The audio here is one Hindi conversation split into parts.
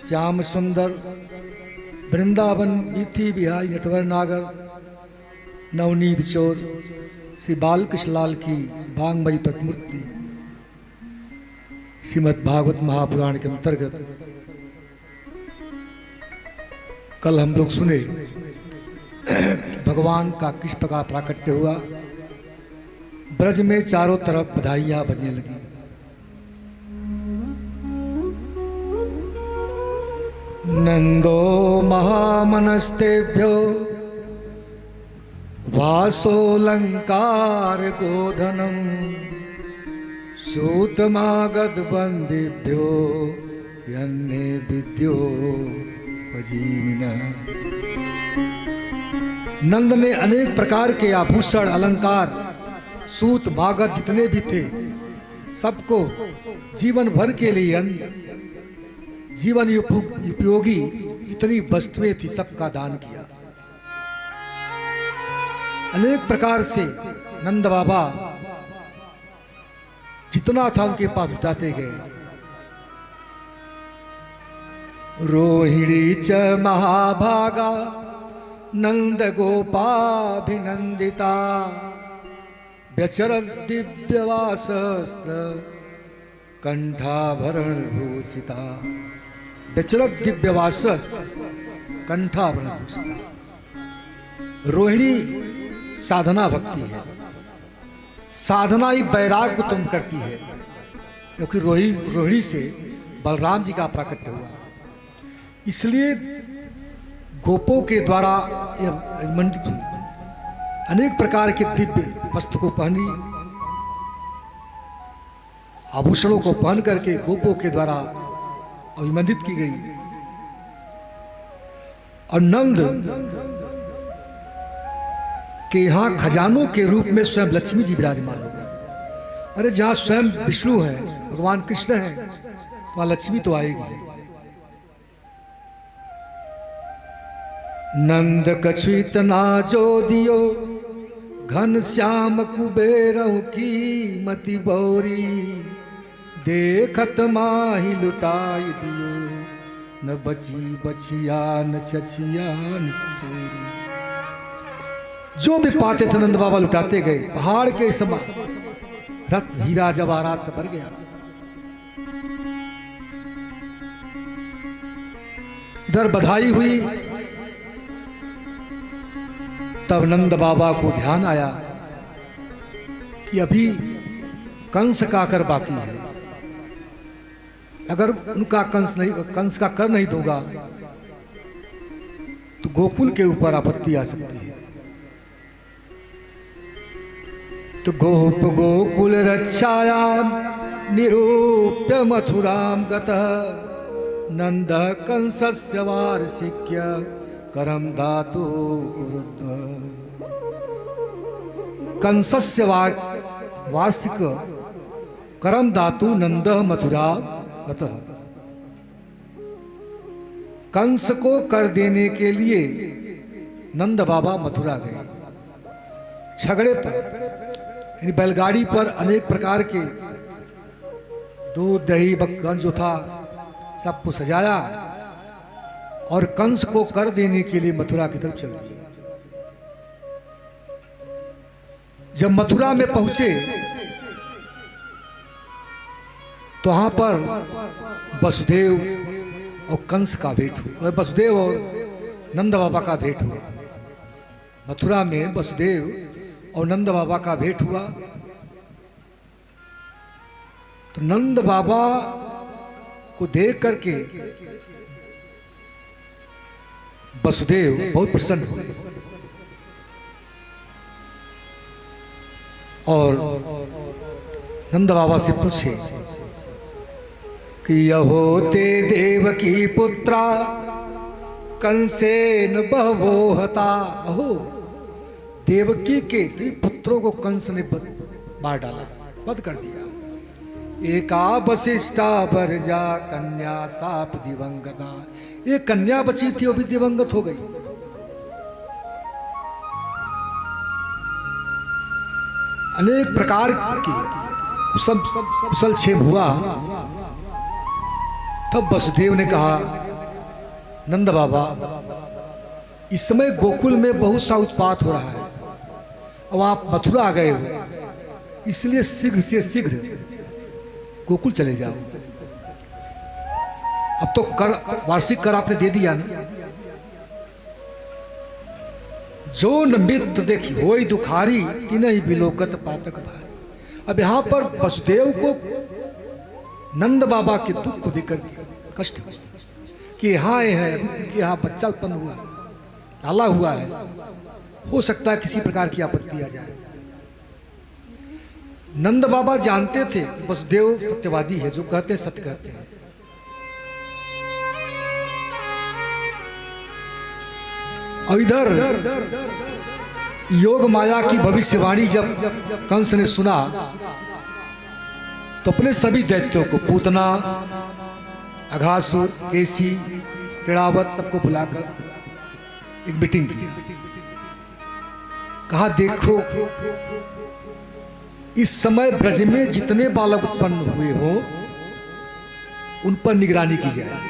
श्याम सुंदर वृंदावन बीती बिहारी नटवर नागर नवनीत चोर श्री बालकृष्णलाल की भांगमयी प्रतिमूर्ति श्रीमद् भागवत महापुराण के अंतर्गत कल हम लोग सुने भगवान का किस प्रकार प्राकट्य हुआ। ब्रज में चारों तरफ बधाइयां बजने लगी। नंदो महामनस्तेभ्यो वासोलंकार गोधनम सूतमागध बंदेभ्यो यन्ने विद्यो वजीमिनः। नंद ने अनेक प्रकार के आभूषण अलंकार सूत मागध जितने भी थे सबको जीवन भर के लिए अन्न जीवन उपयोगी जितनी वस्तुएं थी सबका दान किया। अनेक प्रकार से नंद बाबा जितना था उनके पास उठाते गए। रोहिणी च महाभागा नंद गोपाभिनंदिता व्यचरत दिव्यवासस्त्र कंठाभरण भूषिता। व्यचरत दिव्यवास कंठाभरण भूषिता। रोहिणी साधना भक्ति है। साधना ही वैराग को तुम करती है, क्योंकि रोहिणी से बलराम जी का प्राकट्य हुआ। इसलिए गोपों के द्वारा यह मंडित हुई। अनेक प्रकार के दिव्य वस्त्र को पहनी, आभूषणों को पहन करके गोपों के द्वारा अभिमंडित की गई। और नंद के यहाँ खजानों के रूप में स्वयं लक्ष्मी जी विराजमान हो गए। अरे जहाँ स्वयं विष्णु है, भगवान कृष्ण है, तो वहाँ लक्ष्मी तो आएगी। नंद कछु इतना जो दियो घन श्याम कुबेरऊ की मति बौरी देखत माही लुटाई दियो न बची बचिया न चचिया न चोरी। जो भी पाते थे नंद बाबा लुटाते गए। पहाड़ के समान रत्न हीरा जवाहरात से भर गया। इधर बधाई हुई, तब नंद बाबा को ध्यान आया कि अभी कंस का कर बाकी है। अगर उनका कंस का कर नहीं दोगा तो गोकुल के ऊपर आपत्ति आ सकती है। तो गोप गोकुल रक्षायाम निरूप्य मथुराम गतः नंद कंसस्य वार्षिक्य करम धातु कुरुद्ध। कंसस्य वार्षिक करम धातु नंद मथुरा गतः। कंस को कर देने के लिए नंद बाबा मथुरा गए। झगड़े पर यानी बैलगाड़ी पर अनेक प्रकार के दूध दही बक्कन जो था सबको सजाया और कंस को कर देने के लिए मथुरा की तरफ चल दिए। जब मथुरा में पहुंचे तो वहां पर वसुदेव और कंस का भेंट हुआ। वसुदेव और नंद बाबा का भेंट हुआ। मथुरा में वसुदेव और नंद बाबा का भेंट हुआ। तो नंद बाबा को देख करके वसुदेव बहुत प्रसन्न हुए और नंद बाबा से पूछे कि यहो ते देवकी पुत्रा कंसेन बहवो हता। अहो देवकी के पुत्रों को कंस ने मार डाला, वध कर दिया। एका वशिष्ठा बरजा कन्या साप दिवंगता। एक कन्या बची थी वो भी दिवंगत हो गई। अनेक प्रकार के कुशल क्षेम हुआ। तब वसुदेव ने कहा नंद बाबा, इस समय गोकुल में बहुत सा उत्पात हो रहा है, अब आप मथुरा आ गए हो, इसलिए शीघ्र से शीघ्र गोकुल चले जाओ। अब तो कर, वार्षिक कर आपने दे दिया ना। जो नमित देखी होई दुखारी, तिनहि बिलोकत पातक भारी। अब यहां पर वसुदेव को नंद बाबा के दुख को देकर के कष्ट हो कि यहाँ आए हैं, अभी यहाँ बच्चा उत्पन्न हुआ है, डाला हुआ है, हो सकता है किसी प्रकार की आपत्ति आ जाए। नंद बाबा जानते थे वसुदेव सत्यवादी है, जो कहते हैं सत्य कहते हैं। और इधर योग माया की भविष्यवाणी जब कंस ने सुना तो अपने सभी दैत्यों को, पूतना, अघासुर, केसी, तिड़ावत, सबको बुलाकर एक मीटिंग किया। कहा देखो, इस समय ब्रज में जितने बालक उत्पन्न हुए हो उन पर निगरानी की जाए,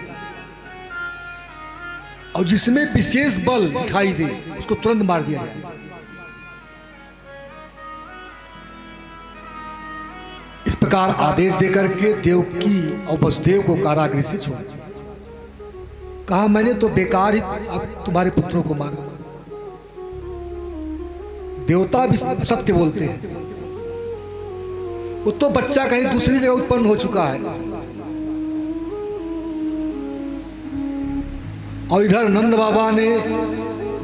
और जिसमें विशेष बल दिखाई दे उसको तुरंत मार दिया जाए। इस प्रकार आदेश देकर के देवकी और वसुदेव को कारागृह से छोड़ दिया। कहा मैंने तो बेकार ही अब तुम्हारे पुत्रों को मारा। देवता भी सत्य बोलते हैं, वो तो बच्चा कहीं दूसरी जगह उत्पन्न हो चुका है। और इधर नंद बाबा ने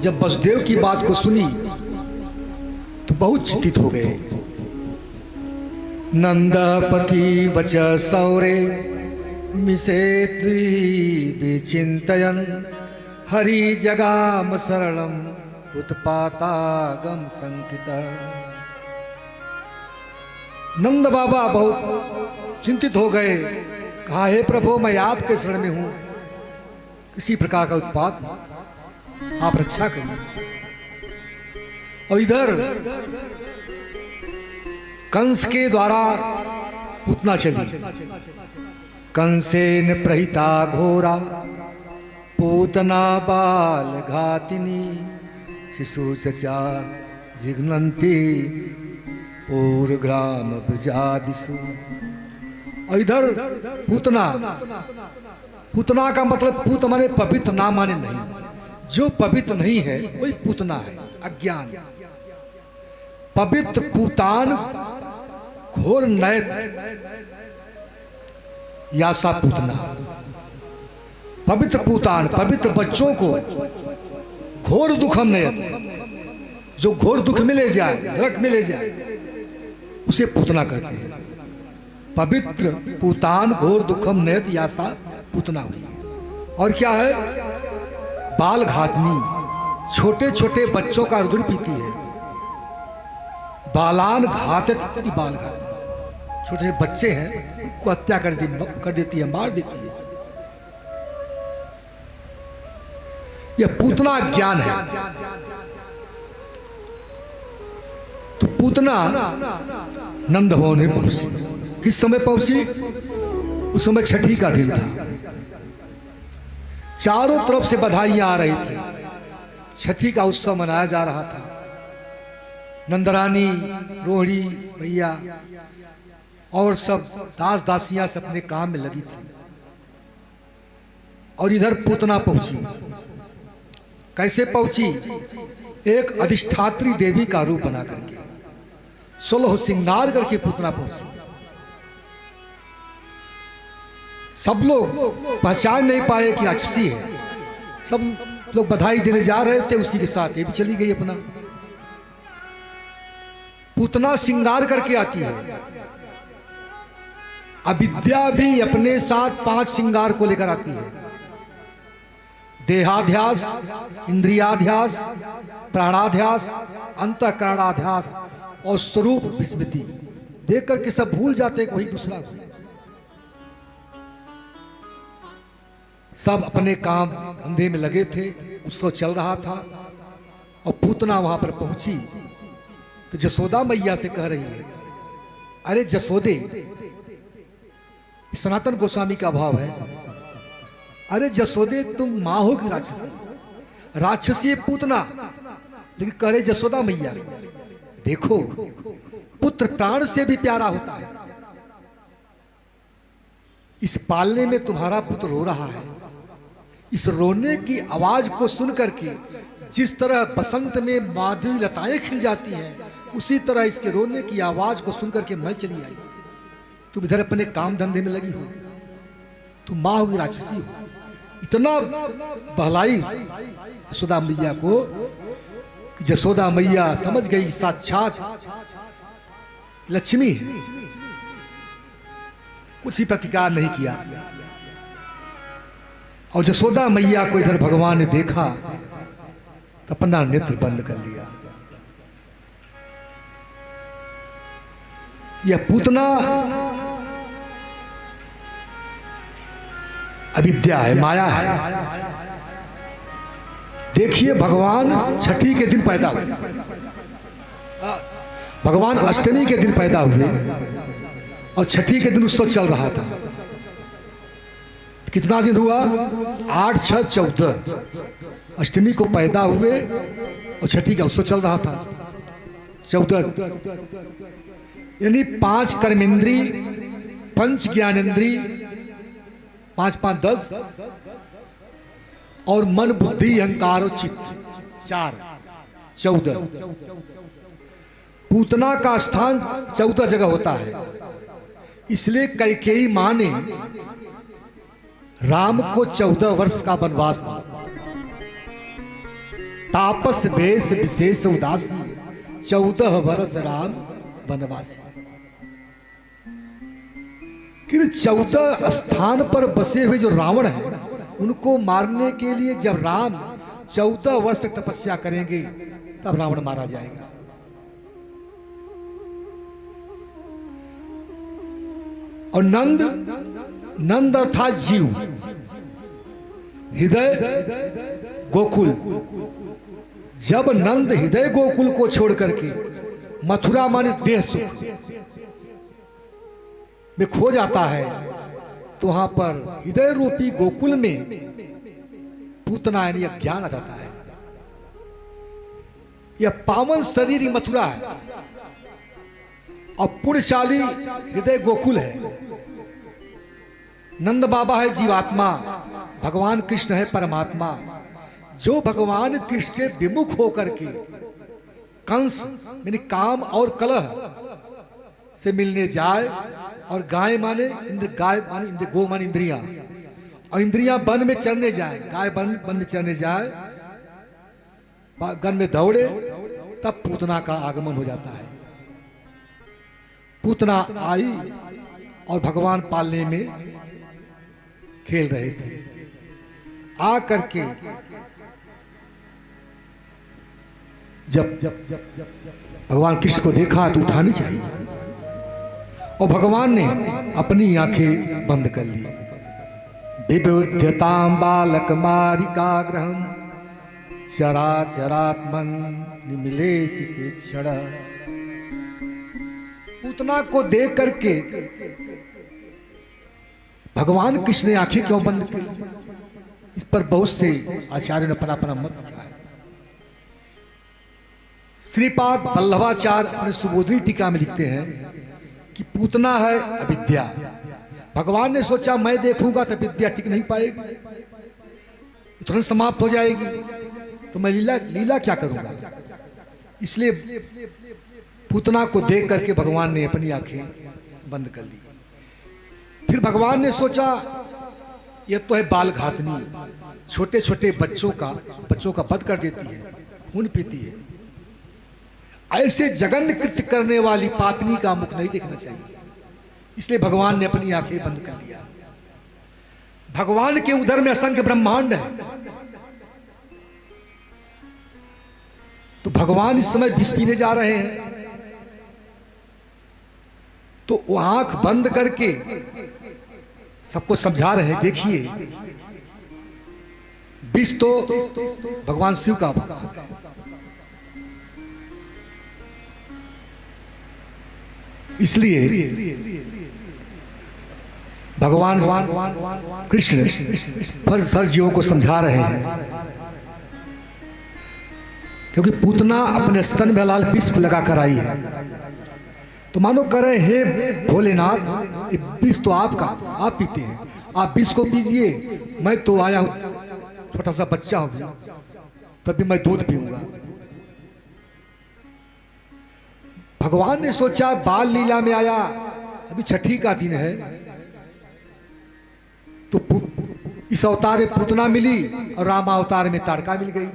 जब वसुदेव की बात को सुनी तो बहुत चिंतित हो गए। नंदपति वच सौरे मिसेति विचिंतयन्, हरि जगाम शरणम उत्पातागम संकिता। नंद बाबा बहुत चिंतित हो गए। कहा हे प्रभु, मैं आपके शरण में हूं, किसी प्रकार का उत्पात आप रक्षा करिए। और इधर कंस के द्वारा पूतना चली। कंसेन प्रहिता घोरा पूतना बाल घातिनी, शिशु चचार जिघ्नन्ति पूर्वग्राम ब्रजादिषु। और इधर पूतना, पूतना का मतलब पूत माने पवित्र, ना माने नहीं। जो पवित्र नहीं है वही पूतना है, अज्ञान। पवित्र पूतान घोर नैत यासा पूतना। पवित्र पूतान, पवित्र बच्चों को घोर दुखम नयत, जो घोर दुख में ले जाए, नरक में ले जाए, उसे पूतना कहते हैं। पवित्र पूतान घोर दुखम नयत यासा पूतना हुई। और क्या है? बाल घातनी, छोटे छोटे बच्चों का रुधिर पीती है। बालान घातक, बाल घातनी, छोटे बच्चे हैं उनको हत्या कर देती है, मार देती है। यह पूतना ज्ञान है। तो पूतना नंद भवन में पहुंची। किस समय पहुंची? उस समय छठी का दिन था। चारों तरफ से बधाइयां आ रही थी, छठी का उत्सव मनाया जा रहा था। नंदरानी, रोहिणी भैया और सब दास दासियां सब अपने काम में लगी थी। और इधर पूतना पहुंची। कैसे पहुंची? एक अधिष्ठात्री देवी का रूप बना करके, 16 श्रृंगार करके पूतना पहुंची। सब लोग पहचान नहीं पाए कि राक्षसी है। सब लोग बधाई देने जा रहे थे, उसी के साथ ये भी चली गई अपना। पूतना श्रृंगार करके आती है। अविद्या भी अपने साथ 5 श्रृंगार को लेकर आती है। देहाध्यास, इंद्रियाध्यास, प्राणाध्यास, अंतःकरणाध्यास और स्वरूप विस्मृति। देख करके सब भूल जाते कि वही दूसरा कोई। सब अपने काम धंधे में लगे थे, उत्सव चल रहा था। और पूतना वहां पर पहुंची तो जसोदा मैया से कह रही है, अरे जसोदे, सनातन गोस्वामी का भाव है, अरे जसोदे तुम माँ हो कि राक्षसी? राक्षसी है पूतना, लेकिन कह रहे जसोदा मैया। देखो पुत्र प्राण से भी प्यारा होता है। इस पालने में तुम्हारा पुत्र रो रहा है, इस रोने की आवाज को सुन करके जिस तरह बसंत में माधुरी लताएं खिल जाती हैं, उसी तरह इसके रोने की आवाज को सुन करके मैं चली आई। तुम इधर अपने काम धंधे में लगी हो, तुम माँ होगी राक्षसी हो। इतना बहलाई यशोदा मैया को कि जसोदा मैया समझ गई साक्षात लक्ष्मी है। कुछ ही प्रतिकार नहीं किया। और जसोदा मैया को इधर भगवान ने देखा तो अपना नेत्र बंद कर लिया। यह पूतना अविद्या है, माया है। देखिए भगवान छठी के दिन पैदा हुए, भगवान अष्टमी के दिन पैदा हुए और छठी के दिन उत्सव चल रहा था। कितना दिन हुआ? 8, 6, 14। अष्टमी को पैदा हुए और छठी का उत्सव चल रहा था। 14 यानी 5 कर्मेंद्री, 5 ज्ञानेंद्री, 5, 5, 10 और मन बुद्धि अहंकार और चित्त 4, 14। पूतना का स्थान 14 जगह होता है। इसलिए कैकेयी मां ने राम को 14 वर्ष का वनवास मांगा। तापस वेश विशेष उदासी, 14 वर्ष राम वनवासी। कि 14 स्थान पर बसे हुए जो रावण है, उनको मारने के लिए जब राम 14 वर्ष तक तपस्या करेंगे तब रावण मारा जाएगा। और नंद अर्थात जीव, हृदय गोकुल। जब नंद हृदय गोकुल को छोड़ करके मथुरा माने देह सुख में खो जाता है, तो वहां पर हृदय रूपी गोकुल में पूतना यानी अज्ञान आ जाता है। यह पावन शरीर ही मथुरा है और पुण्यशाली हृदय गोकुल है। नंद बाबा है जीवात्मा, भगवान कृष्ण है परमात्मा। जो भगवान कृष्ण से विमुख होकर के कंस यानी काम और कलह से मिलने जाए, और गाय माने इंद्र, गाय माने इंद्र, गो माने इंद्रियां, और इंद्रियां वन में चरने जाए, गाय वन में चरने जाए, वन में दौड़े, तब पूतना का आगमन हो जाता है। पूतना आई और भगवान पालने में खेल रहे थे। आ करके जब भगवान कृष्ण को देखा तो उठानी चाहिए, और भगवान ने अपनी आंखें बंद कर ली। विबुध्यतां बालक मारिकाग्रहं चराचरात्मन निमिलेति ते क्षण। पूतना को देख करके भगवान कृष्ण ने आंखें क्यों बंद कर ली? इस पर बहुत से आचार्यों ने अपना अपना मत लिखा है। श्रीपाद वल्लभाचार्य अपने सुबोधनी टीका में लिखते हैं कि पूतना है अविद्या। भगवान ने सोचा मैं देखूंगा तो विद्या टिक नहीं पाएगी, तुरंत समाप्त हो जाएगी, तो मैं लीला क्या करूंगा। इसलिए पूतना को देख करके भगवान ने अपनी आंखें बंद कर ली। फिर भगवान ने सोचा यह तो है बाल घातनी, छोटे छोटे बच्चों का वध कर देती है, खून पीती है। ऐसे जघन्य कृत्य करने वाली पापनी का मुख नहीं देखना चाहिए। इसलिए भगवान ने अपनी आंखें बंद कर लिया। भगवान के उदर में असंख्य ब्रह्मांड है, तो भगवान इस समय विष पीने जा रहे हैं, तो वो आंख बंद करके सबको समझा रहे हैं, देखिए विष तो भगवान शिव का भाग है। इसलिए भगवान कृष्ण पर सर जीवों को समझा रहे हैं, क्योंकि पूतना अपने स्तन में लाल विष लगा कर आई है। तो मानो कह रहे, हे भोलेनाथ, ये विष तो आपका, आप पीते हैं, आप विष को पीजिए, मैं तो आया हूं, छोटा सा बच्चा हूं, तभी मैं दूध पीऊंगा। भगवान ने सोचा बाल लीला में आया, अभी छठी का दिन है, तो इस अवतार में पूतना मिली और राम अवतार में ताड़का मिल गई।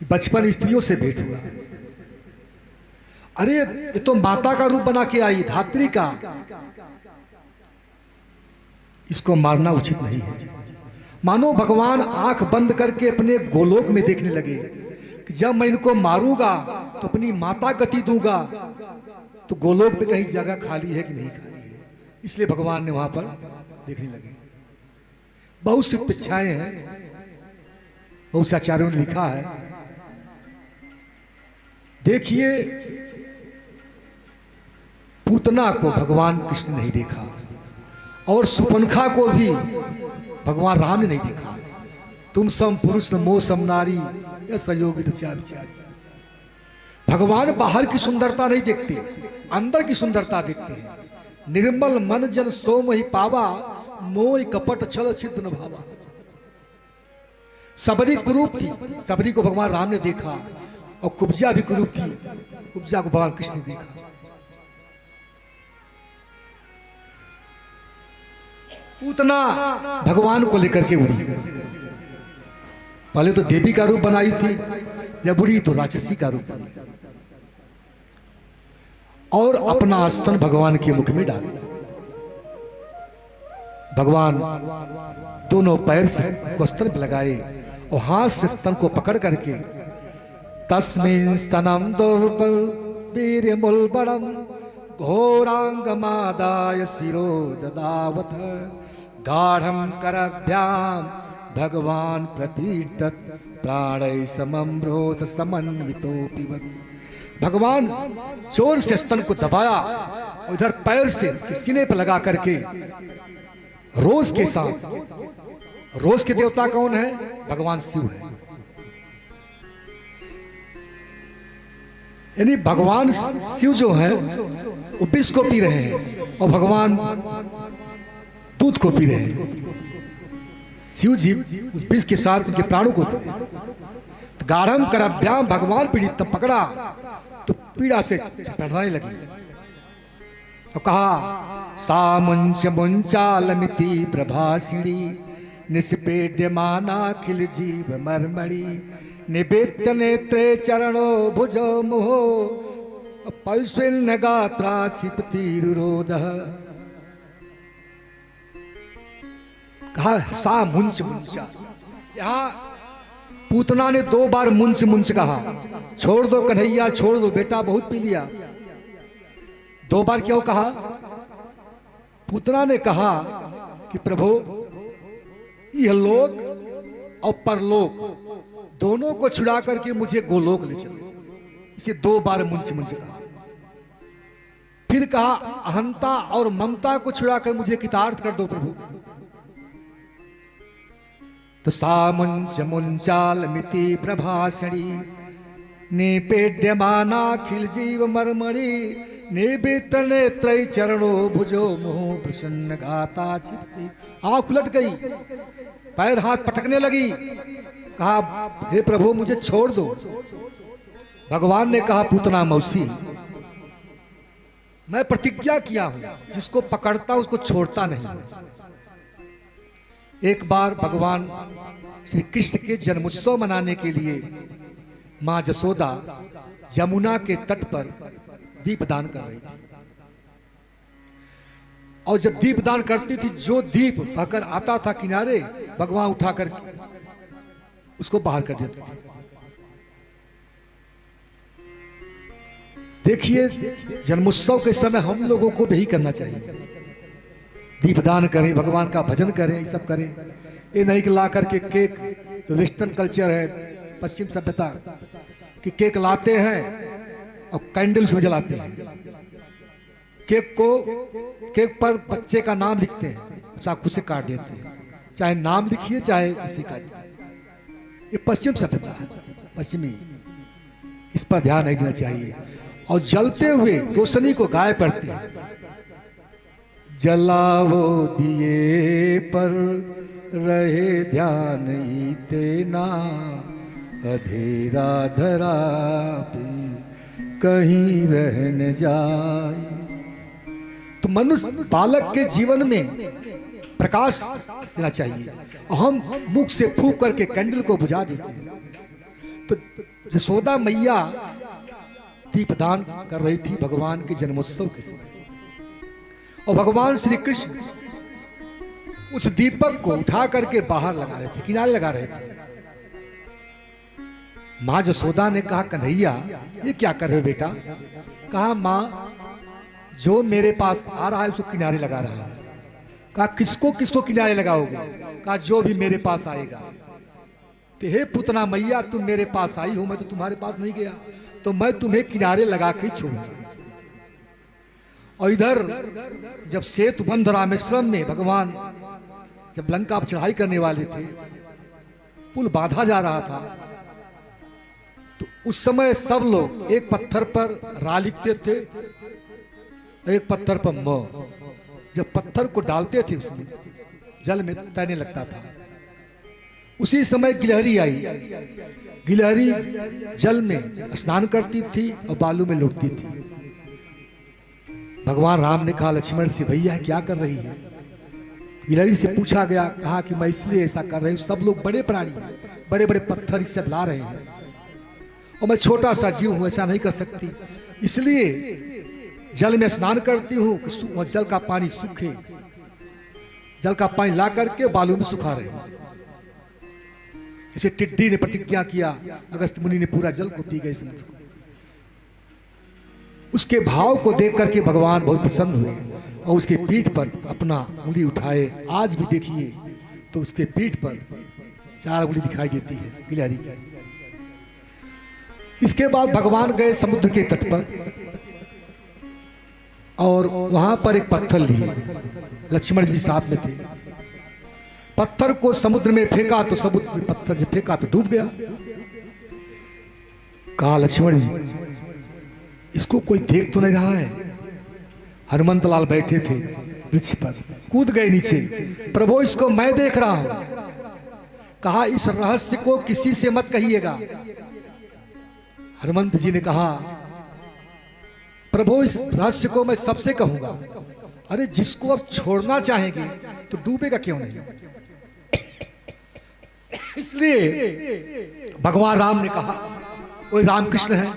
बचपन स्त्रियों से भेंट हुआ। अरे ये तो माता का रूप बना के आई, धात्री का, इसको मारना उचित नहीं है। मानो भगवान आंख बंद करके अपने गोलोक में देखने लगे कि जब मैं इनको मारूंगा तो अपनी माता गति दूंगा, तो गोलोक पे कहीं जगह खाली है कि नहीं खाली है, इसलिए भगवान ने वहां पर देखने लगे। बहुत सी इच्छाएं हैं, बहुत से आचार्यों ने लिखा है। देखिए, पूतना को भगवान कृष्ण नहीं देखा और सुपनखा को भी भगवान राम ने नहीं देखा। तुम सम पुरुष मोह सम नारी, यह संयोग रचा विचारी। भगवान बाहर की सुंदरता नहीं देखते, अंदर की सुंदरता देखते हैं। निर्मल मन जन सोम ही पावा, मोह कपट छल सिद्ध न भावा। सबरी कुरूप थी, सबरी को भगवान राम ने देखा, और कुब्जा भी कुरूप थी, कुब्जा को भगवान कृष्ण ने देखा। पूतना भगवान को लेकर के उड़ी। पहले तो देवी का रूप बनाई थी, जब उड़ी तो राक्षसी का रूप बनी और अपना स्तन भगवान के मुख में डाल। भगवान दोनों पैर से स्तन पर लगाए और हाथ से स्तन को पकड़ करके तस्मिन् स्तनम दुर्बीर्यमुल्बणम घोरांगमादाय शिरो ददावथ गाढ़ं करभ्याम भगवान प्रपीडत प्राणै समम्रोध समन्वितो पिबत। भगवान जोर से स्तन को दबाया और इधर पैर से सीने पर लगा करके रोज के साथ, रोज के देवता कौन है? भगवान शिव है। यानी भगवान शिव जो है वो विष को पी रहे हैं और भगवान दूध को पी रहे हैं। शिव जी विष के साथ उनके प्राणों को पी रहे हैं। गाढ़म करभ्याम भगवान पीड़ित पकड़ा तो पीड़ा से पढ़ाने लगी तो कहा, सा मुंच मुंचालमिति प्रभासिणी निष्पेड्यमानाखिल जीव मर्मणि निवेद्य नेत्रे चरणो भुजो मुहो पौष्विन्य गात्रा क्षिपतिरुरोध। कहा सा मुंच मुंचा। यहाँ पूतना ने 2 बार मुंच मुंच कहा। छोड़ दो कन्हैया, छोड़ दो बेटा, बहुत पी लिया। 2 बार क्यों कहा? पूतना ने कहा कि प्रभु यह लोक और परलोक दोनों को छुड़ा करके मुझे गोलोक ले चलो। इसे 2 बार मुंच मुंच कहा। फिर कहा अहंता और ममता को छुड़ाकर मुझे कृतार्थ कर दो प्रभु। तो सा मुंच मुंचाल मिति प्रभाषणी निपेड्यमानाखिल जीव मर्मणि निबित नेत्रै चरणो भुजो मुह प्रसन्न गाता छिपती। आंख उलट गई, पैर हाथ पटकने लगी। कहा हे प्रभु मुझे छोड़ दो। भगवान ने कहा पूतना मौसी, मैं प्रतिज्ञा किया हूं जिसको पकड़ता उसको छोड़ता नहीं। एक बार भगवान श्री कृष्ण के जन्मोत्सव मनाने के लिए मां जसोदा यमुना के तट पर दीपदान कर रही थी। और जब दीपदान करती थी, जो दीप बहकर आता था किनारे, भगवान उठाकर उसको बाहर कर देते थे। देखिए जन्मोत्सव के समय हम लोगों को भी करना चाहिए। दीपदान करें, भगवान का भजन करें, ये सब करें। ये नहीं कि ला करके केक, वेस्टर्न कल्चर है, पश्चिम सभ्यता कि केक लाते हैं और कैंडल्स में जलाते हैं। केक पर बच्चे का नाम लिखते हैं, चाकू से काट देते हैं, चाहे नाम लिखिए चाहे उसी का। ये पश्चिम सभ्यता है, पश्चिमी, इस पर ध्यान नहीं देना चाहिए। और जलते हुए रोशनी को गायब करते हैं। जलावो दिए पर रहे ध्यान ही तेना, अंधेरा धरा पे कहीं रह न जाए। तो मनुष्य बालक के जीवन में प्रकाश देना चाहिए, और हम मुख से फूंक करके कैंडल को बुझा देते हैं। तो यशोदा मैया दीपदान कर रही थी भगवान के जन्मोत्सव के समय, और भगवान श्री कृष्ण उस दीपक को उठा करके बाहर लगा रहे थे, किनारे लगा रहे थे। मां यशोदा ने कहा, कन्हैया ये क्या कर रहे हो बेटा? कहा, मां जो मेरे पास आ रहा है उसको किनारे लगा रहा है। कहा, किसको किसको किनारे लगाओगे? कहा, जो भी मेरे पास आएगा। तो हे पुतना मैया, तुम मेरे पास आई हो, मैं तो तुम्हारे पास नहीं गया, तो मैं तुम्हें किनारे लगा के छोड़ूंगा। और इधर जब सेतुबंध रामेश्वरम में भगवान जब लंका पर चढ़ाई करने वाले थे, पुल बांधा जा रहा था, तो उस समय सब लोग एक पत्थर पर रा लिखते थे, एक पत्थर पर म। जब पत्थर को डालते थे उसमें जल में तैरने लगता था। उसी समय गिलहरी आई। गिलहरी जल में स्नान करती थी और बालू में लुटती थी। भगवान राम ने कहा लक्ष्मण से, भैया क्या कर रही है? गिलहरी से पूछा गया, कहा कि मैं इसलिए ऐसा कर रही हूँ, सब लोग बड़े प्राणी हैं, बड़े बड़े पत्थर इससे ला रहे हैं, और मैं छोटा सा जीव हूं, ऐसा नहीं कर सकती, इसलिए जल में स्नान करती हूँ कि जल का पानी सूखे। जल का पानी ला करके बालू में सुखा रहे हैं। इसे टिड्डी ने प्रतिज्ञा किया, अगस्त मुनि ने पूरा जल को पी गए समुद्र को। उसके भाव को देख करके भगवान बहुत प्रसन्न हुए और उसके पीठ पर अपना उंगली उठाए। आज भी देखिए तो उसके पीठ पर 4 उंगली दिखाई देती है गिलहरी की। इसके बाद भगवान गए समुद्र के तट पर और वहां पर एक पत्थर लिए, लक्ष्मण जी साथ में थे। पत्थर को समुद्र में फेंका तो समुद्र में पत्थर जब फेंका तो डूब गया। कहा लक्ष्मण जी इसको कोई देख तो नहीं रहा है? हनुमंत लाल बैठे थे वृक्ष पर, कूद गए नीचे, प्रभु इसको मैं देख रहा हूं। कहा इस रहस्य को किसी से मत कहिएगा। हनुमंत जी ने कहा प्रभु इस रहस्य को मैं सबसे कहूंगा। अरे जिसको अब छोड़ना चाहेंगे तो डूबेगा क्यों नहीं? इसलिए भगवान राम ने कहा, वो रामकृष्ण है,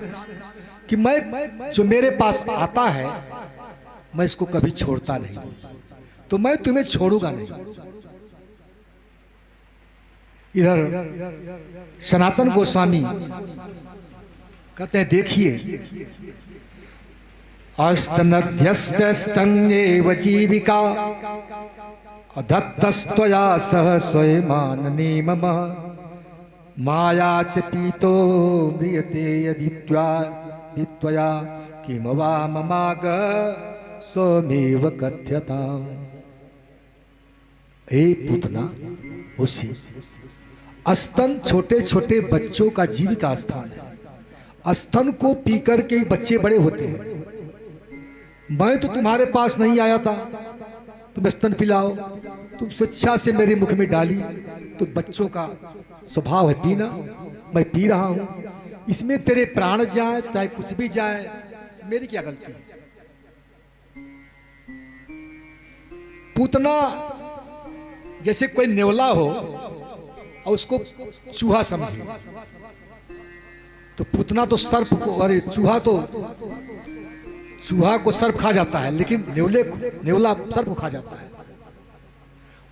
कि मैं जो मेरे पास आता है मैं इसको कभी छोड़ता नहीं, तो मैं तुम्हें छोड़ूंगा नहीं। इधर सनातन गोस्वामी कहते हैं देखिए, अस्तनध्यस्तस्तन्येव जीविका अदत्तस्त्वया सह स्वयमानने मम माया च पीतो म्रियते यदि त्वया किम वा ममाग स्वमेव कथ्यताम्। हे पूतना, उसी स्तन छोटे छोटे बच्चों का जीविका स्थान है। स्तन को पीकर के ही बच्चे बड़े होते हैं। मैं तो तुम्हारे पास नहीं आया था, तुम स्तन पिलाओ, तुम स्वेच्छा से मेरे मुख में डाली, तो बच्चों का स्वभाव है पीना, मैं पी रहा हूं। इसमें तेरे प्राण जाए चाहे कुछ भी जाए, मेरी क्या गलती है? पूतना जैसे कोई नेवला हो और उसको चूहा समझे, तो पूतना तो सर्प को, अरे चूहा को सर्प खा जाता है, लेकिन नेवला सर्प को खा जाता है।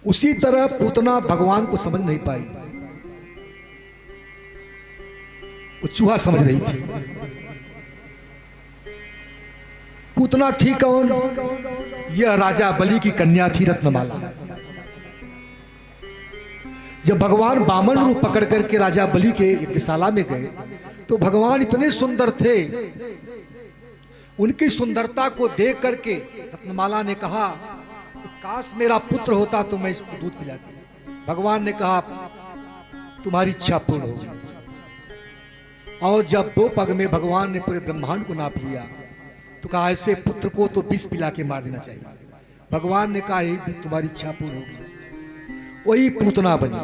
उसी तरह पूतना भगवान को समझ नहीं पाई, वो चूहा समझ रही थी। पूतना थी कौन? यह राजा बलि की कन्या थी रत्नमाला। जब भगवान बामन रूप पकड़ करके राजा बलि के यज्ञशाला में गए तो भगवान इतने सुंदर थे, उनकी सुंदरता को देख करके रत्नमाला ने कहा, काश मेरा पुत्र होता तो मैं इसको दूध पिलाती। भगवान ने कहा, तुम्हारी इच्छा पूर्ण होगी। और जब 2 पग में भगवान ने पूरे ब्रह्मांड को नाप लिया तो कहा, ऐसे पुत्र को तो विष पिला के मार देना चाहिए। भगवान ने कहा, तुम्हारी इच्छा पूर्ण होगी। वही पूतना बनी।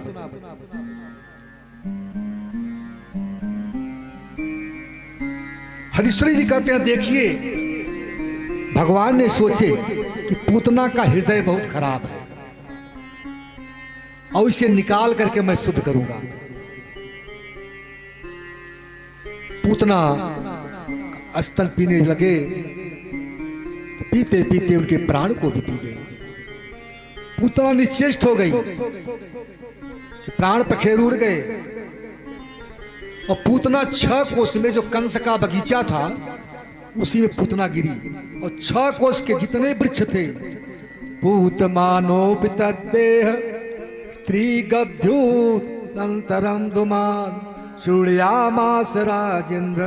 हरीश्वरी जी कहते हैं, देखिए भगवान ने सोचे कि पूतना का हृदय बहुत खराब है और इसे निकाल करके मैं शुद्ध करूंगा। पूतना स्तन पीने लगे तो पीते पीते उनके प्राण को भी पी गए। पूतना निश्चेष्ट हो गई कि प्राण पखेर उड़ गए। और पूतना 6 कोस में जो कंस का बगीचा था उसी में पूतना गिरी। और 6 कोस के जितने वृक्ष थे, पूतमानोपित देह स्त्री गभ्यूतरम दुमान चूड़यामास राजेंद्र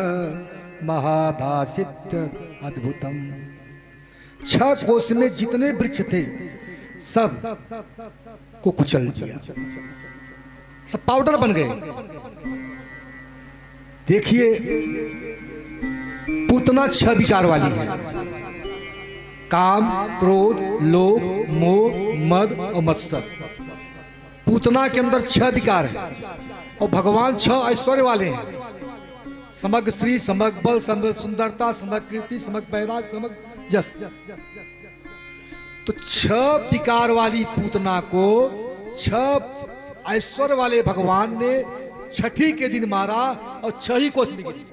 महादासित अद्भुतम। 6 कोस में जितने वृक्ष थे सब को कुचल दिया, सब पाउडर बन गए। देखिए पूतना 6 विकार वाली है, काम, क्रोध, लोभ, मोह, मद और मत्सर। पूतना के अंदर 6 विकार है और भगवान 6 ऐश्वर्य वाले हैं, समग्र श्री, समग्र बल, समग्र सुंदरता, समग्र कीर्ति, समग्र वैराग, समग्र जस। तो 6 विकार वाली पूतना को 6 ऐश्वर्य वाले भगवान ने 6ठी के दिन मारा और 6 ही कोस में गिरी।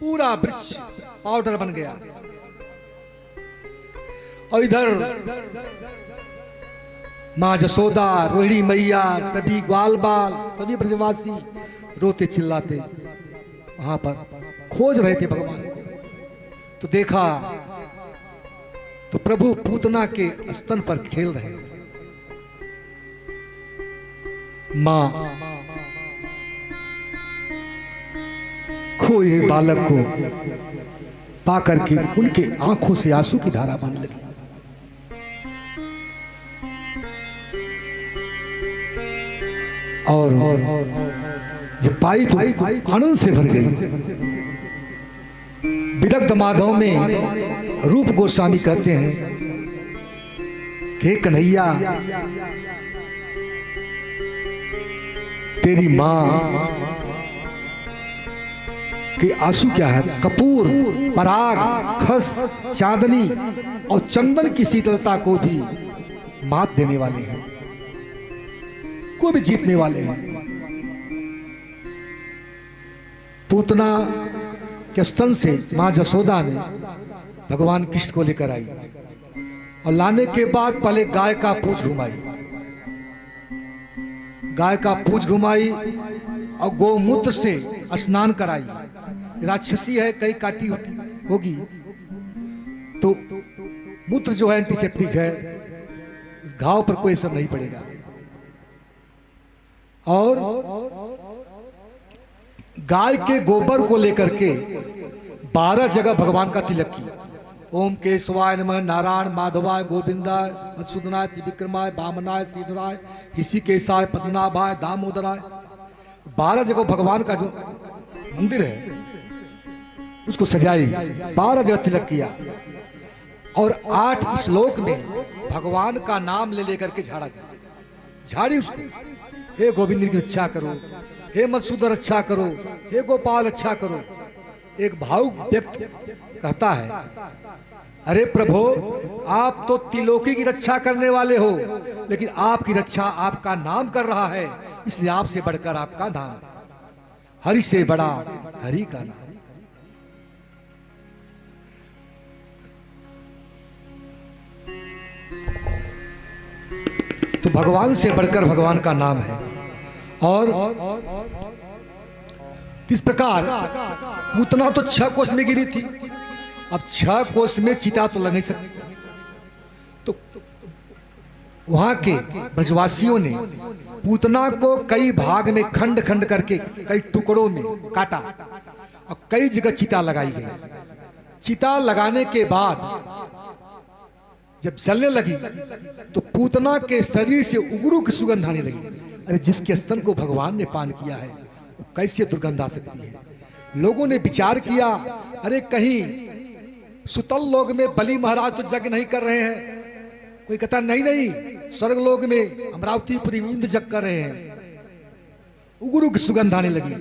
पूरा वृक्ष पाउडर बन गया। और इधर मां जसोदा, रोहिणी मैया, सभी ग्वाल बाल, सभी ब्रजवासी रोते चिल्लाते वहां पर खोज रहे थे भगवान को। तो देखा तो प्रभु पूतना के स्तन पर खेल रहे हैं। मां खोए बालक को पाकर के उनके आंखों से आंसू की धारा बहने लगी। और जब पाई तो आनंद से भर गई। विदग्ध माधव में रूप गोस्वामी कहते हैं कि कन्हैया तेरी मां के आंसू क्या है, कपूर, पराग, खस, चांदनी और चंदन की शीतलता को भी मात देने वाले हैं, को भी जीतने वाले हैं। पूतना के स्तन से मां जसोदा ने भगवान कृष्ण को लेकर आई और लाने के बाद पहले गाय का पूंछ घुमाई, गाय का पूंछ घुमाई और गोमूत्र से स्नान कराई। राक्षसी है, कई काटी होगी तो मूत्र जो है एंटीसेप्टिक है, इस घाव पर कोई असर नहीं पड़ेगा। और गाय के गोबर को लेकर के 12 जगह भगवान का तिलक किया। ओम केशवाय नमः, नारायण माधवाय गोविंदाय मधुसूदनाय त्रिविक्रमाय वामनाय श्रीधराय ऋषिकेशाय पद्मनाभाय दामोदराय। 12 जगह भगवान का जो मंदिर है उसको सजाई, 12 जगह तिलक किया और 8 श्लोक में भगवान का नाम ले लेकर के झाड़ी उसको। हे गोविंद की रक्षा करो, हे मधुसूदन रक्षा करो, हे गोपाल रक्षा करो। एक भावुक व्यक्ति कहता है, अरे प्रभु आप तो त्रिलोकी की रक्षा करने वाले हो, लेकिन आपकी रक्षा आपका नाम कर रहा है, इसलिए आपसे बढ़कर आपका नाम, हरि से बड़ा हरि का नाम। तो भगवान से बढ़कर भगवान का नाम है। और इस प्रकार पूतना तो 6 कोस में गिरी थी, अब 6 कोस में चिता तो लग नहीं सकती। तो वहां के ब्रजवासियों ने पूतना को कई भाग में खंड खंड करके कई टुकड़ों में काटा और कई जगह चिता लगाई गई। चिता लगाने के बाद जब जलने लगी तो पूतना के शरीर से उग्र की सुगंध आने लगी। अरे जिसके स्तन को भगवान ने पान किया है वो कैसे दुर्गंध आ सकती है। लोगों ने विचार किया, अरे कहीं सुतल लोक में बलि महाराज तो यज्ञ नहीं कर रहे हैं। कोई कहता नहीं नहीं, स्वर्ग लोक में अमरावतीपुरी इंद्र यज्ञ कर रहे हैं। उग्र की सुगंध आने लगी।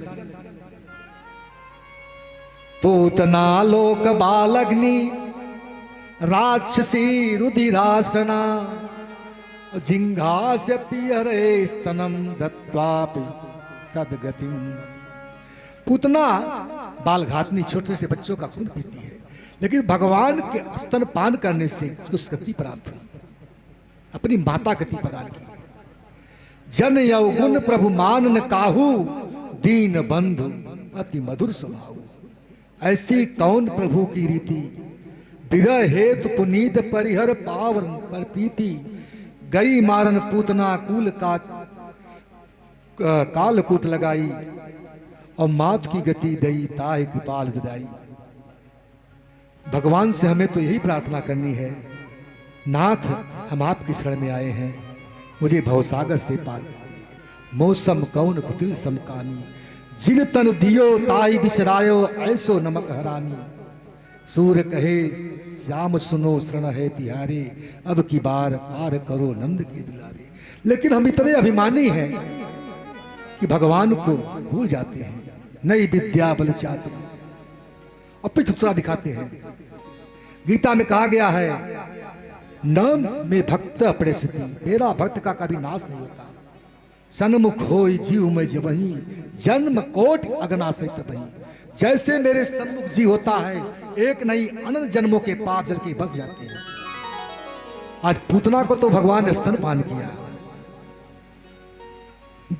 पूतना लोक बालग्नि राक्षसी रुधिरासना झिंघास्य पियरे स्तनम दत्वापि सदगतिम। पूतना बालघातनी छोटे से बच्चों का खून पीती है, लेकिन भगवान के स्तन पान करने से उसको गति प्राप्त हुई, अपनी माता गति प्रदान की। जन यौगुण प्रभु मान न काहू दीन बंधु अति मधुर स्वभाव। ऐसी कौन प्रभु की रीति विरह हेतु पुनीत परिहर पावन पर पीति। गई मारन पूतना कूल का कालकूट लगाई और मात की गति दई ताहि कृपाल जुदाई। भगवान से हमें तो यही प्रार्थना करनी है, नाथ हम आपकी शरण में आए हैं, मुझे भवसागर से पार करिए। मौसम कौन कुटिल समकामी जिन तन दियो ताई बिसरायो ऐसो नमक हरामी। सूर्य कहे श्याम सुनो शरण है तिहारे अब की बार पार करो नंद के दुलारे। लेकिन हम इतने अभिमानी हैं कि भगवान को भूल जाते हैं। नई विद्या बल चातुर और पिछुरा दिखाते हैं। गीता में कहा गया है, नाम में भक्त अपने स्थिति, मेरा भक्त का कभी नाश नहीं होता। सन्मुख होई जीव में जबही जन्म कोट अगनाशित बही। जैसे मेरे सन्मुख जी होता है, एक नहीं अनंत जन्मों के पाप जल के बस जाते हैं। आज पूतना को तो भगवान ने स्तन पान किया।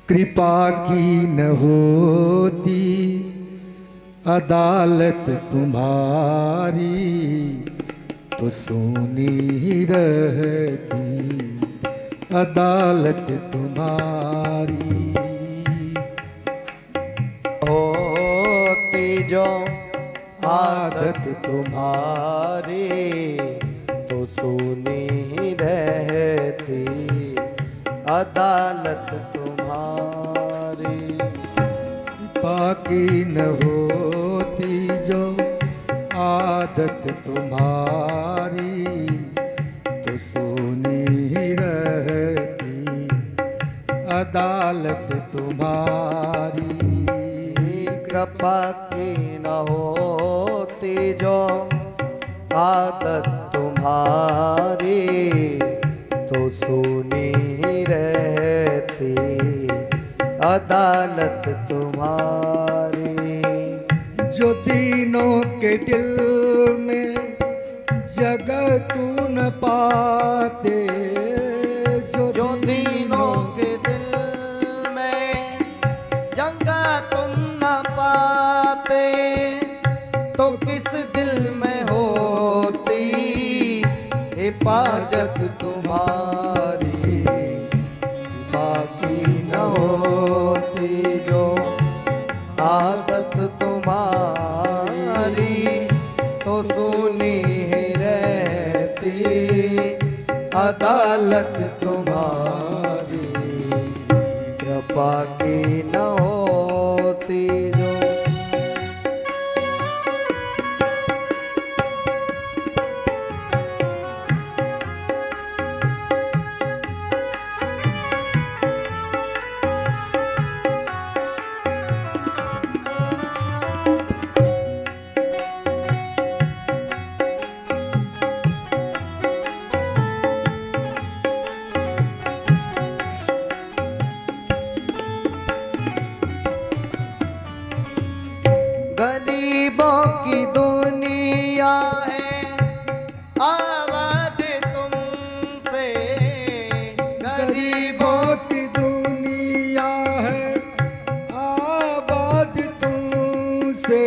कृपा की न होती अदालत तुम्हारी तो सुनी ही रहती अदालत तुम्हारी। होती जो आदत तुम्हारी तो सुनी ही रहती अदालत तुम्हारी। बाकी न होती जो आदत तुम्हारी तो सुनी ही रहती अदालत तुम्हारी। कृपा की न होती जो आदत तुम्हारी तो सुनी ही रहती अदालत तुम्हारी। जो तीनों के दिल में जगह तू न पाते, जो तीनों के दिल में जगह तुम न पाते तो किस दिल में होती हिफाजत तुम्हारी। बाकी न होती जो आदत तुम्हारी तो सुनी ही रहती अदालत तुम्हारी। कृपा की न होती जो गरीबों की दुनिया है आबाद तुमसे। गरीबों की दुनिया है आबाद तुमसे।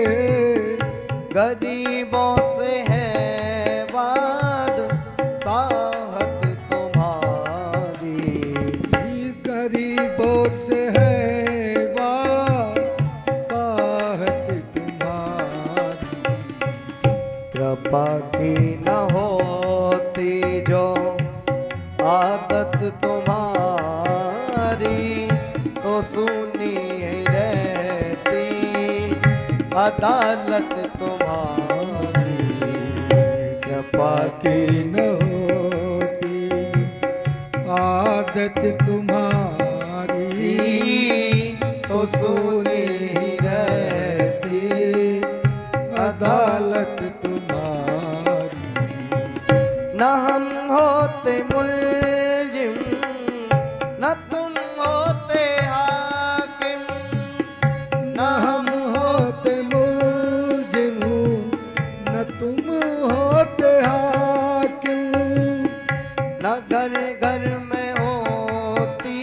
गरीबों से है वाद साहत तुम्हारी। गरीबों से है वाद साहत तुम्हारी। चाहत तुम्हारी तो सुनी रहती अदालत तुम्हारी। कृपा की न होती आदत तुम्हारी तो सुनी रहती अदालत तुम्हारी। न हम होते मुल्जिम न तुम होते हाकिम। न हम होते मुल्जिम न तुम होते हाकिम। न घर घर में होती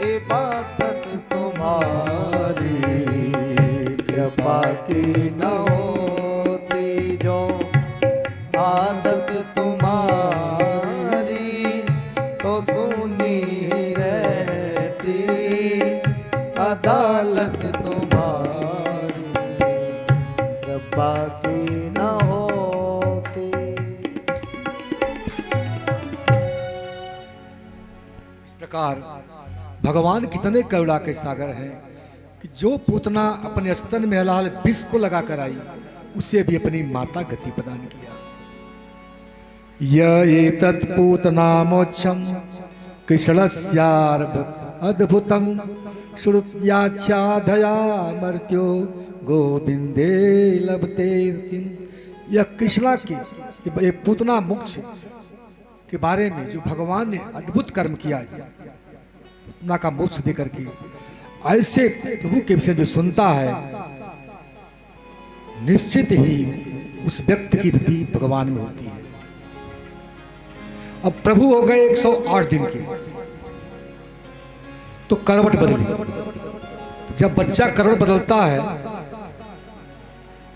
इबादत तुम्हारी। कृपा की न होती जो आदत तुम्हारी तो सुनी रहती अदालत तुम्हारी। कृपा की न होती। इस प्रकार भगवान कितने करुणा के सागर हैं कि जो पूतना अपने स्तन में हलाल विष को लगा कर आई उसे भी अपनी माता गति प्रदान किया। एतत् पूतनामोक्षम कृष्णस्यार्भ अद्भुतम श्रुत्याच्छादया मर्त्यो गोविंदे लभते। यह कृष्णा की ये पूतना मोक्ष के बारे में जो भगवान ने अद्भुत कर्म किया पूतना का मोक्ष देकर के ऐसे प्रभु के विषय में सुनता है निश्चित ही उस व्यक्ति की वृद्धि भगवान में होती है। अब प्रभु हो गए 108 दिन के तो करवट बदली। जब बच्चा करवट बदलता है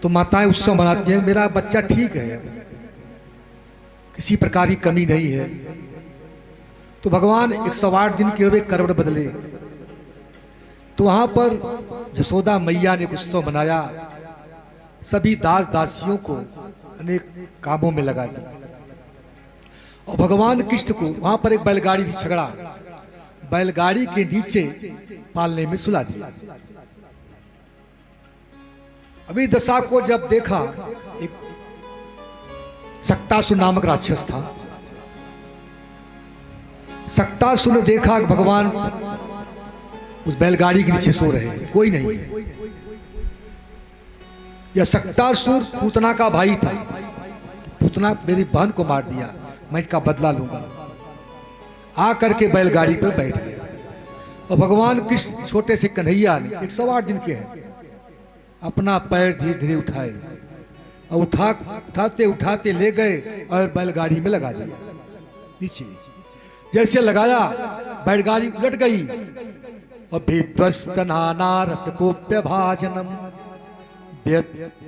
तो माताएं उत्सव मनाती हैं मेरा बच्चा ठीक है किसी प्रकार की कमी नहीं है। तो भगवान 108 दिन के हुए करवट बदले तो वहां पर यशोदा मैया ने उत्सव मनाया। सभी दास दासियों को अनेक कामों में लगा दिया और भगवान कृष्ण को वहां पर एक बैलगाड़ी भी छगड़ा बैलगाड़ी के नीचे पालने में सुला दिया। अभी दशा को जब देखा एक सक्तासुर नामक राक्षस था। सक्तासुर ने देखा कि भगवान उस बैलगाड़ी के नीचे सो रहे हैं कोई नहीं है। यह सक्तासुर पूतना का भाई था। पूतना मेरी बहन को मार दिया मैं इसका बदला लूंगा। आकर के बैलगाड़ी पर बैठ गया और भगवान कृष्ण छोटे से कन्हैया ने 108 दिन के हैं अपना पैर धीरे धीरे उठाए और उठाते उठाते ले गए और बैलगाड़ी में लगा दिया। नीचे जैसे लगाया बैलगाड़ी उलट गई और विध्वस्त नाना रसकोप्य भाजनम